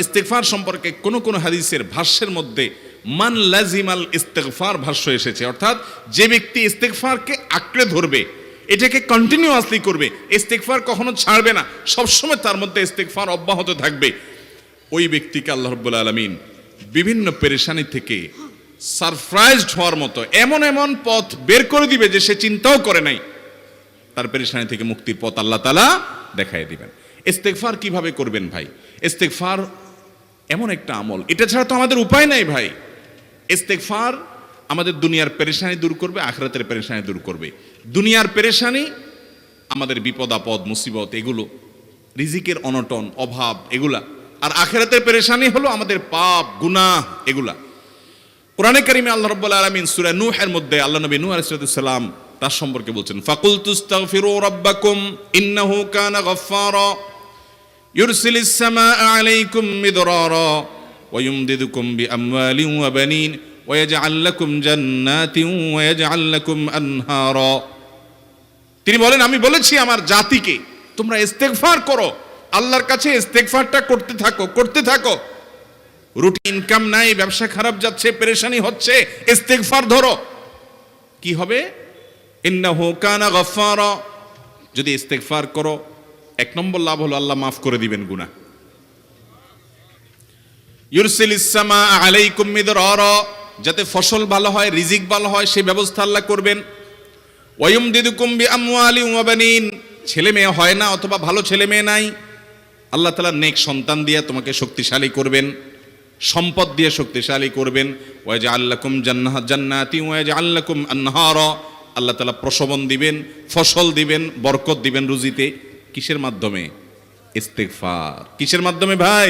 ইস্তেগফার সম্পর্কে কোন হাদিসের ভাষ্যের মধ্যে মান লাজিমাল ইস্তেগফার ভাষ্য এসেছে, অর্থাৎ যে ব্যক্তি ইস্তেগফারকে আঁকড়ে ধরবে, এটাকে কন্টিনিউয়াসলি করবে, ইস্তেগফার কখনো ছাড়বে না, সবসময় তার মধ্যে ইস্তেগফার অব্যাহত থাকবে, ওই ব্যক্তিকে আল্লাহ রাব্বুল আলামিন বিভিন্ন পেরেশানি থেকে সারপ্রাইজড হওয়ার মতো এমন এমন পথ বের করে দিবে যে সে চিন্তাও করে নাই। তার পেরেশানি থেকে মুক্তির পথ আল্লাহ তাআলা দেখায় দিবেন। ইস্তেগফার কিভাবে করবেন ভাই? ইস্তেগফার এমন একটা আমল, এটা ছাড়া তো আমাদের উপায় নাই ভাই। ইস্তেগফার আমাদের দুনিয়ার পেরেশানি দূর করবে, আখিরাতের পেরেশানি দূর করবে। দুনিয়ার পেরেশানি আমাদের বিপদ আপদ মুসিবত, এগুলো রিজিকের অনটন অভাব এগুলা, আর আখিরাতের পেরেশানি হলো আমাদের পাপ গুনাহ এগুলা। কোরআনে কারিমে আল্লাহ রাব্বুল আলামিন সূরা নূহের মধ্যে আল্লাহ নবী নূহ আলাইহিস সালাম তার সম্পর্কে বলছেন, ফাকুলতু ইস্তাগফিরু রাব্বাকুম ইন্নাহু কানা গাফফারা ইউরসিলিস সামাআ আলাইকুম মিদরারা ওয়া ইউমদিদুকুম বিআমওয়ালিন ওয়া বানিন ওয়া ইয়াজআল লাকুম জান্নাতিন ওয়া ইয়াজআল লাকুম আনহারা। তিনি বলেন, আমি বলেছি আমার জাতিকে তোমরা ইস্তেগফার করো, আল্লাহর কাছে ইস্তেগফারটা করতে থাকো। রুটি ইনকাম নাই, ব্যবসা খারাপ যাচ্ছে, পেরেশানি হচ্ছে, ইস্তেগফার ধরো, কি হবে? ইন্নাহু কানা গাফফারা। যদি ইস্তেগফার করো, এক নম্বর লাভ হলো আল্লাহ মাফ করে দিবেন গুনাহ। ইউরসিলিস সামা আলাইকুম মিদরারা, যাতে ফসল ভালো হয়, রিজিক ভালো হয়, সেই ব্যবস্থা আল্লাহ করবেন। ওয়া ইউমদিদুকুম বিআমওয়ালিন ওয়া বানিন, ছেলে মেয়ে হয় না অথবা ভালো ছেলে মেয়ে নাই, আল্লাহ তাআলা নেক সন্তান দিয়ে তোমাকে শক্তিশালী করবেন, সম্পদ দিয়ে শক্তিশালী করবেন। ওয়া ইয়াজআল লাকুম জান্নাতি ওয়া ইয়াজআল লাকুম আনহারা, আল্লাহ তাআলা প্রসবন দিবেন, ফসল দিবেন, বরকত দিবেন রুজিতে। কিসের মাধ্যমে? ইস্তেগফার। কিসের মাধ্যমে ভাই?